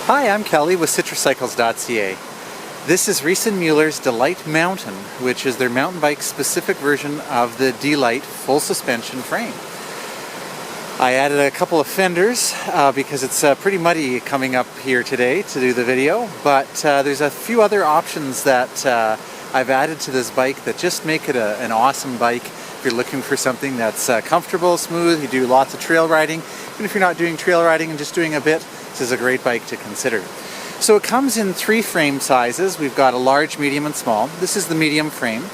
Hi, I'm Kelly with Citrocycles.ca. This is Riese Muller's Delite Mountain, which is their mountain bike specific version of the Delite full suspension frame. I added a couple of fenders because it's pretty muddy coming up here today to do the video, but there's a few other options that I've added to this bike that just make it an awesome bike. If you're looking for something that's comfortable, smooth, you do lots of trail riding, even if you're not doing trail riding and just doing a bit, this is a great bike to consider. So it comes in 3 frame sizes. We've got a large, medium, and small. This is the medium frame.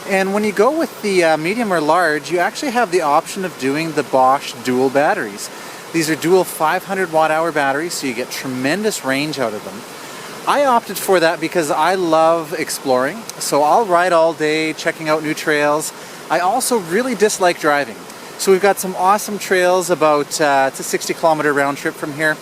And when you go with the medium or large, you actually have the option of doing the Bosch dual batteries. These are dual 500 watt-hour batteries, so you get tremendous range out of them. I opted for that because I love exploring, so I'll ride all day checking out new trails. I also really dislike driving. So we've got some awesome trails about, it's a 60-kilometer round trip from here.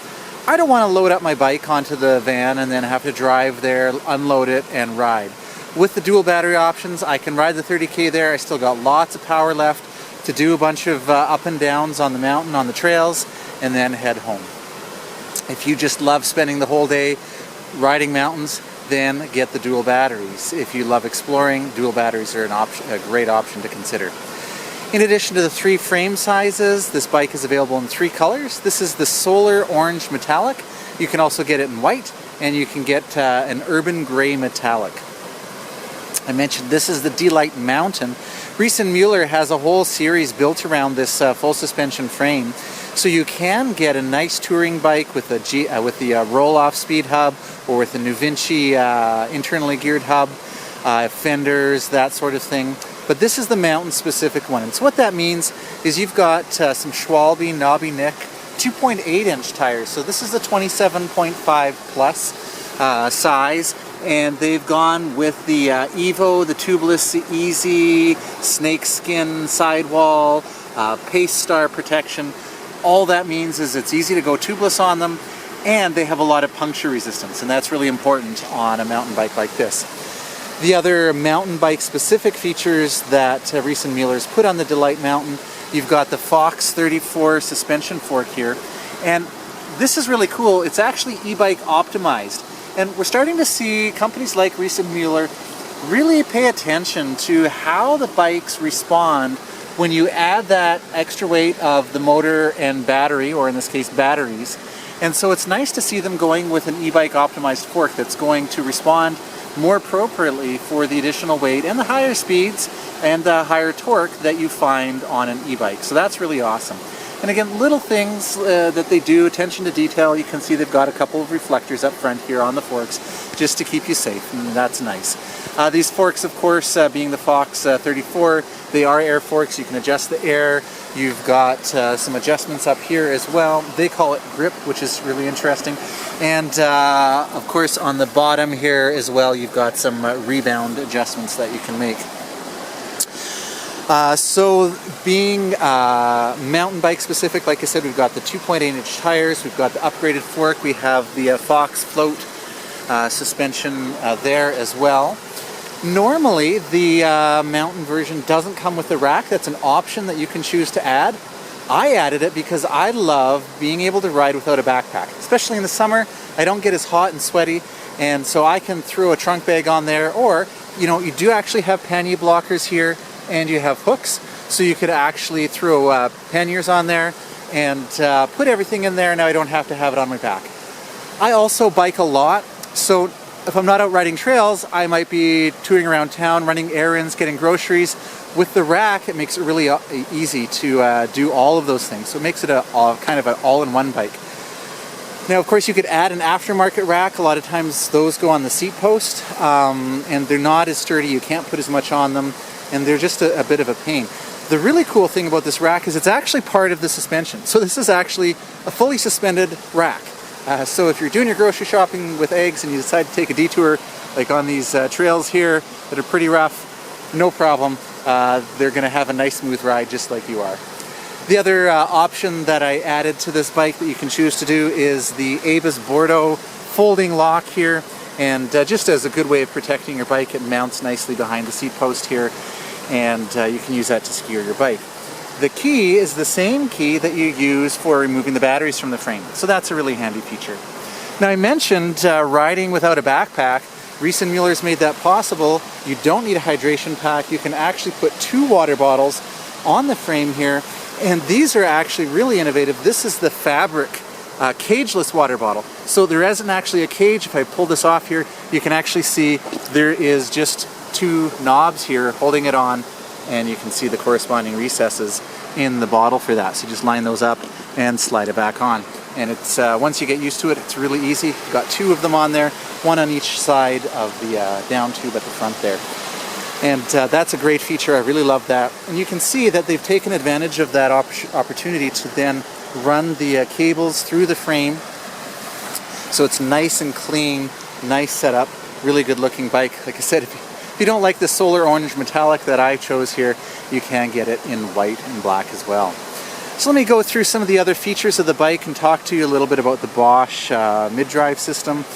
I don't want to load up my bike onto the van and then have to drive there, unload it, and ride. With the dual battery options, I can ride the 30K there. I still got lots of power left to do a bunch of up and downs on the mountain, on the trails, and then head home. If you just love spending the whole day riding mountains, then get the dual batteries. If you love exploring, dual batteries are a great option to consider. In addition to the 3 frame sizes, this bike is available in 3 colors. This is the Solar Orange Metallic. You can also get it in white, and you can get an Urban Gray Metallic. I mentioned this is the Delite Mountain. Riese Muller has a whole series built around this full suspension frame. So you can get a nice touring bike with the roll-off speed hub, or with the Nuvinci internally geared hub, fenders, that sort of thing. But this is the mountain-specific one. And so what that means is you've got some Schwalbe knobby neck 2.8-inch tires. So this is the 27.5 plus size. And they've gone with the Evo, the tubeless Easy, snakeskin sidewall, Pace Star protection. All that means is it's easy to go tubeless on them, and they have a lot of puncture resistance, and that's really important on a mountain bike like this. The other mountain bike specific features that Riese Muller's put on the Delite Mountain, you've got the Fox 34 suspension fork here, and this is really cool. It's actually e-bike optimized, and we're starting to see companies like Riese Muller really pay attention to how the bikes respond when you add that extra weight of the motor and battery, or in this case batteries. And so it's nice to see them going with an e-bike optimized fork that's going to respond more appropriately for the additional weight and the higher speeds and the higher torque that you find on an e-bike. So that's really awesome. And again, little things that they do, attention to detail. You can see they've got a couple of reflectors up front here on the forks just to keep you safe, and that's nice. These forks, of course, being the Fox 34, they are air forks. You can adjust the air. You've got some adjustments up here as well. They call it grip, which is really interesting. And of course on the bottom here as well, you've got some rebound adjustments that you can make. So being mountain bike specific, like I said, we've got the 2.8-inch tires, we've got the upgraded fork, we have the Fox float suspension there as well. Normally, the mountain version doesn't come with a rack. That's an option that you can choose to add. I added it because I love being able to ride without a backpack. Especially in the summer, I don't get as hot and sweaty, and so I can throw a trunk bag on there, or, you know, you do actually have pannier blockers here, and you have hooks, so you could actually throw panniers on there and put everything in there. Now I don't have to have it on my back. I also bike a lot, so if I'm not out riding trails, I might be touring around town, running errands, getting groceries. With the rack, it makes it really easy to do all of those things. So it makes it kind of an all-in-one bike. Now, of course, you could add an aftermarket rack. A lot of times those go on the seat post, and they're not as sturdy. You can't put as much on them, and they're just a bit of a pain. The really cool thing about this rack is it's actually part of the suspension. So this is actually a fully suspended rack. So if you're doing your grocery shopping with eggs and you decide to take a detour, like on these trails here that are pretty rough, no problem. They're going to have a nice smooth ride just like you are. The other option that I added to this bike that you can choose to do is the Avis Bordeaux folding lock here, and just as a good way of protecting your bike, it mounts nicely behind the seat post here, and you can use that to secure your bike. The key is the same key that you use for removing the batteries from the frame, so that's a really handy feature. Now I mentioned riding without a backpack. Riese Muller's made that possible. You don't need a hydration pack. You can actually put 2 water bottles on the frame here, and these are actually really innovative. This is the fabric cageless water bottle. So there isn't actually a cage. If I pull this off here, you can actually see there is just 2 knobs here holding it on, and you can see the corresponding recesses in the bottle for that. So just line those up and slide it back on. And it's once you get used to it, it's really easy. You've got 2 of them on there, 1 on each side of the down tube at the front there. And that's a great feature. I really love that. And you can see that they've taken advantage of that opportunity to then run the cables through the frame. So it's nice and clean, nice setup, really good looking bike. Like I said, if you don't like the solar orange metallic that I chose here, you can get it in white and black as well. So let me go through some of the other features of the bike and talk to you a little bit about the Bosch mid-drive system.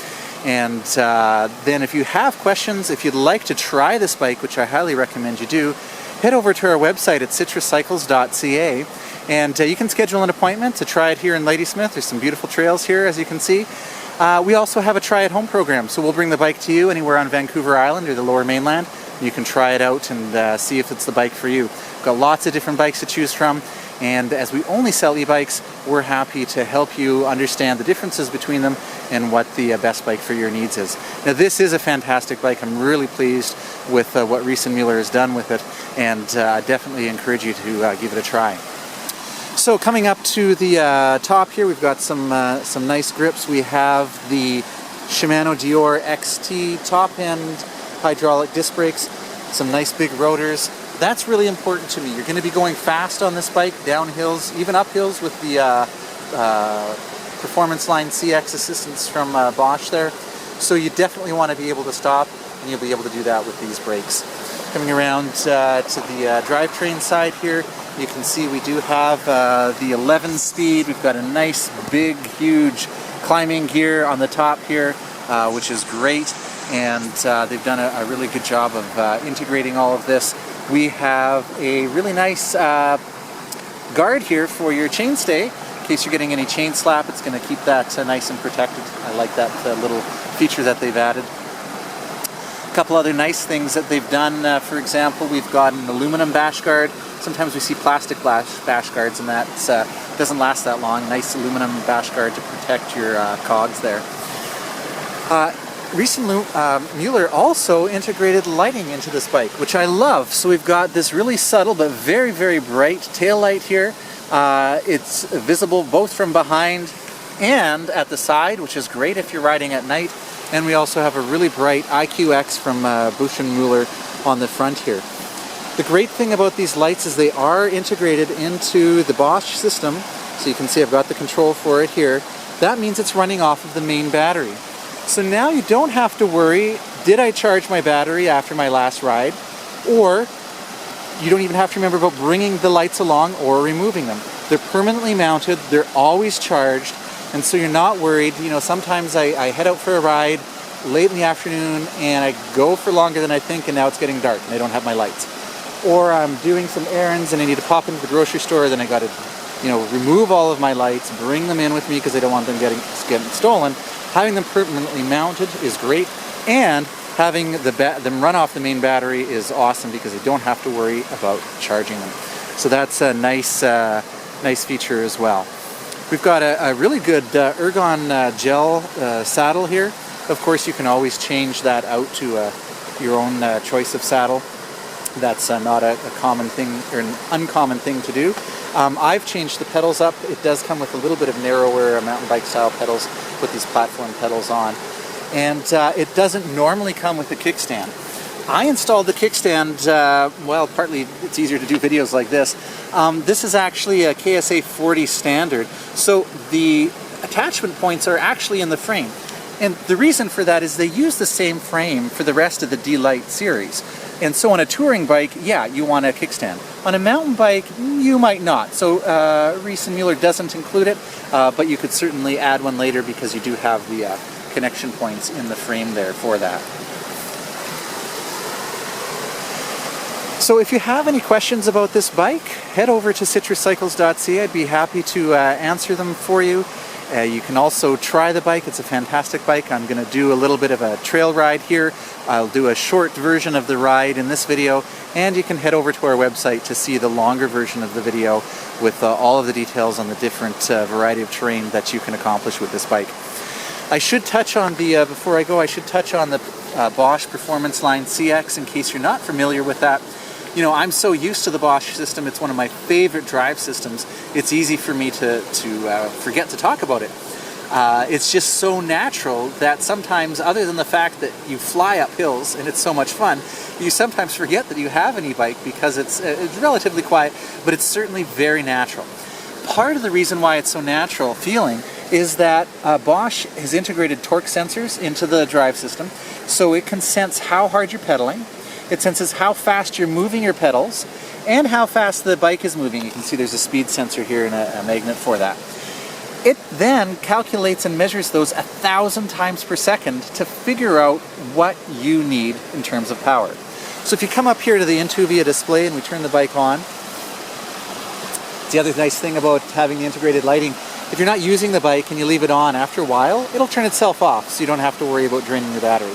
And then if you have questions, if you'd like to try this bike, which I highly recommend you do, head over to our website at citruscycles.ca, and you can schedule an appointment to try it here in Ladysmith. There's some beautiful trails here, as you can see. We also have a try-at-home program, so we'll bring the bike to you anywhere on Vancouver Island or the Lower Mainland. You can try it out and see if it's the bike for you. We've got lots of different bikes to choose from. And as we only sell e-bikes, we're happy to help you understand the differences between them and what the best bike for your needs is. Now this is a fantastic bike. I'm really pleased with what Riese Muller has done with it, and I definitely encourage you to give it a try. So coming up to the top here, we've got some nice grips. We have the Shimano Dior XT top end hydraulic disc brakes, some nice big rotors. That's really important to me. You're going to be going fast on this bike, down hills, even up hills with the Performance Line CX assistance from Bosch there. So you definitely want to be able to stop, and you'll be able to do that with these brakes. Coming around to the drivetrain side here, you can see we do have the 11 speed. We've got a nice, big, huge climbing gear on the top here, which is great. And they've done a really good job of integrating all of this. We have a really nice guard here for your chainstay. In case you're getting any chain slap, it's going to keep that nice and protected. I like that little feature that they've added. A couple other nice things that they've done. For example, we've got an aluminum bash guard. Sometimes we see plastic bash guards, and that doesn't last that long. Nice aluminum bash guard to protect your cogs there. Riese Muller also integrated lighting into this bike, which I love. So we've got this really subtle but very, very bright tail light here. It's visible both from behind and at the side, which is great if you're riding at night. And we also have a really bright IQX from Bosch and Muller on the front here. The great thing about these lights is they are integrated into the Bosch system. So you can see I've got the control for it here. That means it's running off of the main battery. So now you don't have to worry, did I charge my battery after my last ride? Or you don't even have to remember about bringing the lights along or removing them. They're permanently mounted, they're always charged, and so you're not worried. You know, sometimes I head out for a ride late in the afternoon and I go for longer than I think, and now it's getting dark and I don't have my lights. Or I'm doing some errands and I need to pop into the grocery store, then I got to, remove all of my lights, bring them in with me because I don't want them getting stolen. Having them permanently mounted is great, and having them run off the main battery is awesome because you don't have to worry about charging them. So that's a nice feature as well. We've got a really good Ergon gel saddle here. Of course, you can always change that out to your own choice of saddle. That's not a common thing or an uncommon thing to do. I've changed the pedals up. It does come with a little bit of narrower mountain bike style pedals. Put these platform pedals on, and it doesn't normally come with a kickstand. I installed the kickstand, well, partly it's easier to do videos like this. This is actually a KSA 40 standard, so the attachment points are actually in the frame. And the reason for that is they use the same frame for the rest of the Delite series. And so on a touring bike, yeah, you want a kickstand. On a mountain bike, you might not. So Riese Muller doesn't include it, but you could certainly add one later because you do have the connection points in the frame there for that. So if you have any questions about this bike, head over to citruscycles.ca. I'd be happy to answer them for you. You can also try the bike. It's a fantastic bike. I'm going to do a little bit of a trail ride here. I'll do a short version of the ride in this video, and you can head over to our website to see the longer version of the video with all of the details on the different variety of terrain that you can accomplish with this bike. I should touch on the, before I go, I should touch on the Bosch Performance Line CX in case you're not familiar with that. You know, I'm so used to the Bosch system. It's one of my favorite drive systems. It's easy for me to forget to talk about it. It's just so natural that sometimes, other than the fact that you fly up hills and it's so much fun, you sometimes forget that you have an e-bike because it's relatively quiet, but it's certainly very natural. Part of the reason why it's so natural feeling is that Bosch has integrated torque sensors into the drive system, so it can sense how hard you're pedaling. It senses how fast you're moving your pedals and how fast the bike is moving. You can see there's a speed sensor here and a magnet for that. It then calculates and measures those 1,000 times per second to figure out what you need in terms of power. So if you come up here to the Intuvia display and we turn the bike on, the other nice thing about having the integrated lighting, if you're not using the bike and you leave it on, after a while it'll turn itself off, so you don't have to worry about draining your battery.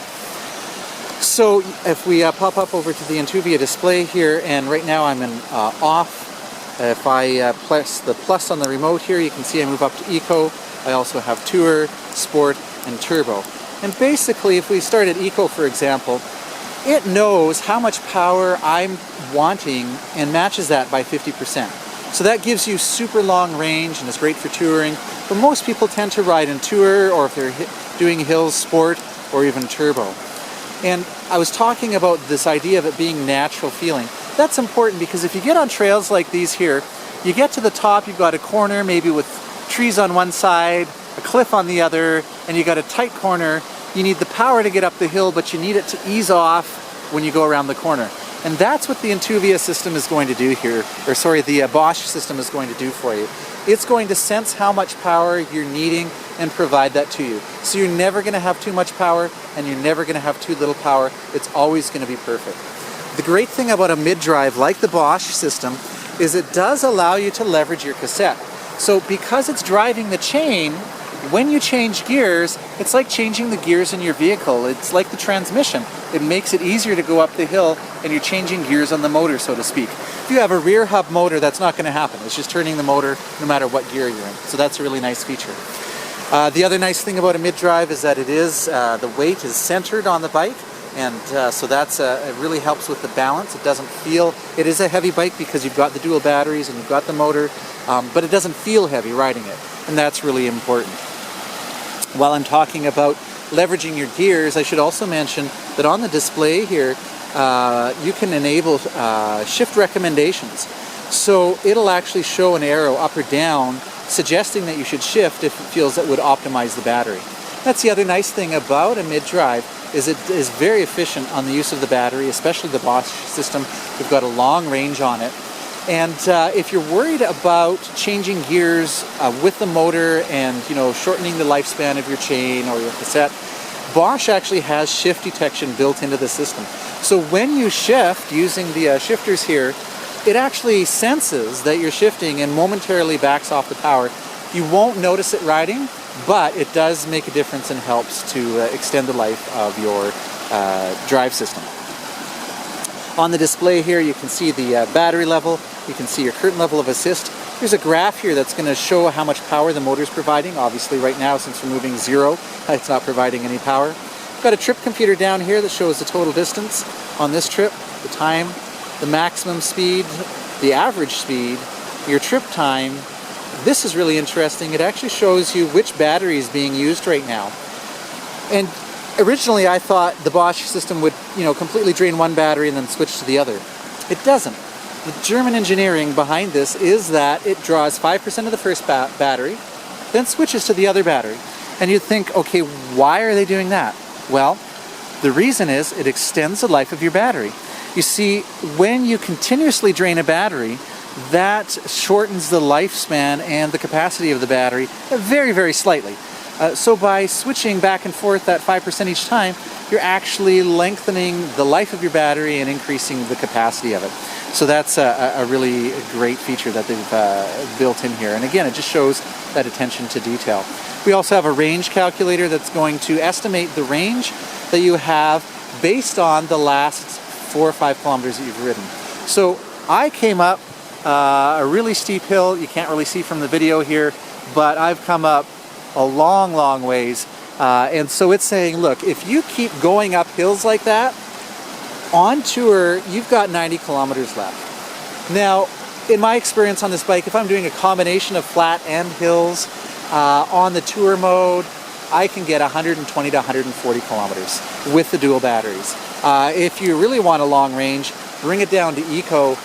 So if we pop up over to the Intuvia display here, and right now I'm in off. If I press the plus on the remote here, you can see I move up to Eco. I also have Tour, Sport, and Turbo. And basically, if we start at Eco, for example, it knows how much power I'm wanting and matches that by 50%. So that gives you super long range and is great for touring. But most people tend to ride in Tour, or if they're doing hills, Sport, or even Turbo. And I was talking about this idea of it being natural feeling. That's important because if you get on trails like these here, you get to the top, you've got a corner maybe with trees on one side, a cliff on the other, and you got a tight corner. You need the power to get up the hill, but you need it to ease off when you go around the corner. And that's what the Intuvia system is going to do here, or sorry, the Bosch system is going to do for you. It's going to sense how much power you're needing and provide that to you. So you're never going to have too much power and you're never going to have too little power. It's always going to be perfect. The great thing about a mid-drive like the Bosch system is it does allow you to leverage your cassette. So because it's driving the chain, when you change gears, it's like changing the gears in your vehicle. It's like the transmission. It makes it easier to go up the hill and you're changing gears on the motor, so to speak. If you have a rear hub motor, that's not going to happen. It's just turning the motor no matter what gear you're in. So that's a really nice feature. The other nice thing about a mid-drive is that it is, the weight is centered on the bike, and so that's it really helps with the balance. It doesn't feel, it is a heavy bike because you've got the dual batteries and you've got the motor, but it doesn't feel heavy riding it, and that's really important. While I'm talking about leveraging your gears, I should also mention that on the display here, you can enable shift recommendations. So it'll actually show an arrow up or down suggesting that you should shift if it feels that would optimize the battery. That's the other nice thing about a mid-drive, is it is very efficient on the use of the battery, especially the Bosch system. We've got a long range on it. And if you're worried about changing gears with the motor and, you know, shortening the lifespan of your chain or your cassette, Bosch actually has shift detection built into the system. So when you shift using the shifters here, it actually senses that you're shifting and momentarily backs off the power. You won't notice it riding, but it does make a difference and helps to extend the life of your drive system. On the display here, you can see the battery level, you can see your current level of assist. There's a graph here that's going to show how much power the motor is providing. Obviously right now, since we're moving 0, it's not providing any power. Got a trip computer down here that shows the total distance on this trip, the time, the maximum speed, the average speed, your trip time. This is really interesting. It actually shows you which battery is being used right now. And originally I thought the Bosch system would, you know, completely drain one battery and then switch to the other. It doesn't. The German engineering behind this is that it draws 5% of the first battery, then switches to the other battery. And you'd think, okay, why are they doing that? Well, the reason is it extends the life of your battery. You see, when you continuously drain a battery, that shortens the lifespan and the capacity of the battery very, very slightly. So by switching back and forth that 5% each time, you're actually lengthening the life of your battery and increasing the capacity of it. So that's a really great feature that they've built in here. And again, it just shows that attention to detail. We also have a range calculator that's going to estimate the range that you have based on the last 4 or 5 kilometers that you've ridden. So I came up a really steep hill. You can't really see from the video here, but I've come up a long, long ways. And so it's saying, look, if you keep going up hills like that, on tour, you've got 90 kilometers left. Now, in my experience on this bike, if I'm doing a combination of flat and hills on the tour mode, I can get 120 to 140 kilometers with the dual batteries. If you really want a long range, bring it down to Eco,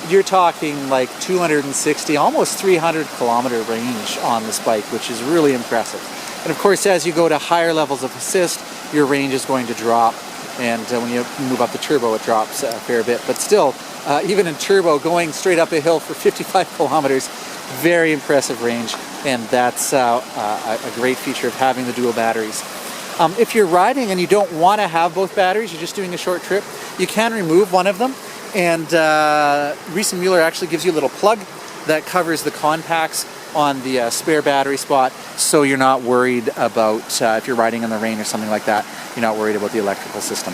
you're talking like 260, almost 300 kilometer range on this bike, which is really impressive. And of course, as you go to higher levels of assist, your range is going to drop. And when you move up the turbo, it drops a fair bit. But still, even in turbo, going straight up a hill for 55 kilometers, very impressive range. And that's a great feature of having the dual batteries. If you're riding and you don't want to have both batteries, you're just doing a short trip, you can remove one of them. And Riese Muller actually gives you a little plug that covers the contacts on the spare battery spot, so you're not worried about if you're riding in the rain or something like that, you're not worried about the electrical system.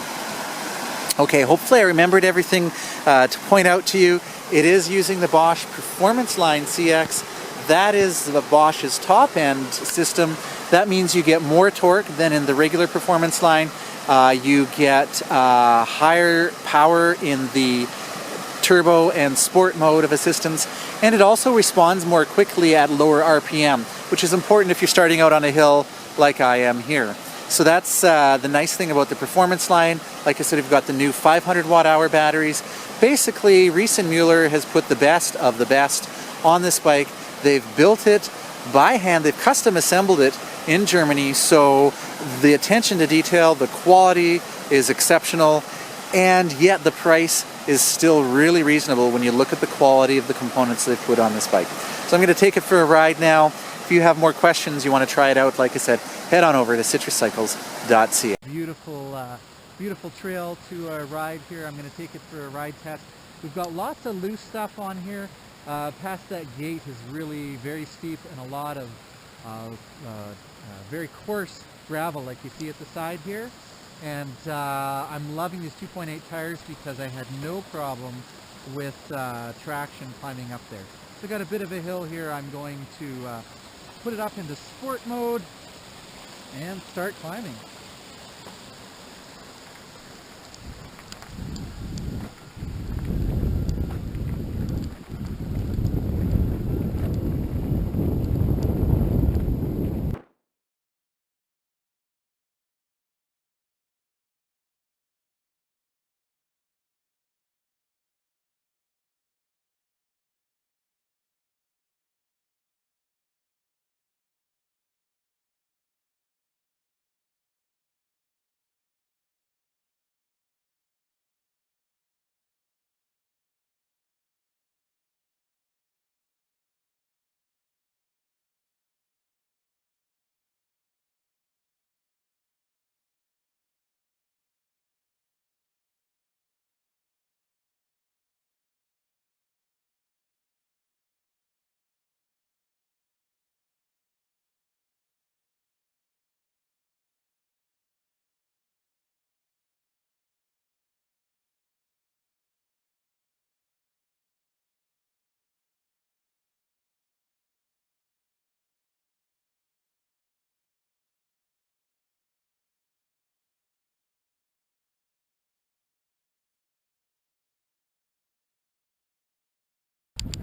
Okay, hopefully I remembered everything to point out to you. It is using the Bosch Performance Line CX. That is the Bosch's top end system. That means you get more torque than in the regular Performance Line. You get higher power in the turbo and sport mode of assistance, and it also responds more quickly at lower RPM, which is important if you're starting out on a hill like I am here. So that's the nice thing about the Performance Line. Like I said, we've got the new 500 watt-hour batteries. Basically, Riese Muller has put the best of the best on this bike. They've built it by hand, they've custom assembled it in Germany, so the attention to detail, the quality is exceptional, and yet the price is still really reasonable when you look at the quality of the components they've put on this bike. So I'm going to take it for a ride now. If you have more questions, you want to try it out, like I said, head on over to citruscycles.ca. Beautiful trail to ride here. I'm going to take it for a ride test. We've got lots of loose stuff on here. Past that gate is really very steep and a lot of very coarse gravel like you see at the side here. And I'm loving these 2.8 tires because I had no problem with traction climbing up there. So I got a bit of a hill here. I'm going to put it up into sport mode and start climbing.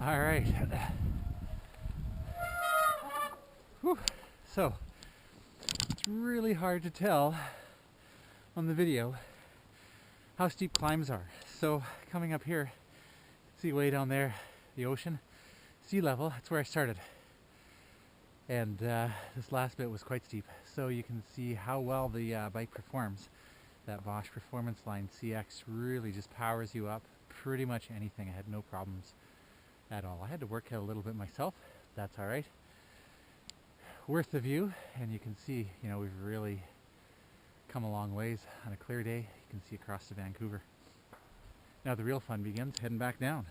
All right. Whew. So it's really hard to tell on the video how steep climbs are. So coming up here, see way down there, the ocean, sea level, that's where I started. And this last bit was quite steep. So you can see how well the bike performs. That Bosch Performance Line CX really just powers you up pretty much anything. I had no problems at all. I had to work out a little bit myself. That's all right. Worth the view, and you can see, you know, we've really come a long ways on a clear day. You can see across to Vancouver. Now the real fun begins, heading back down.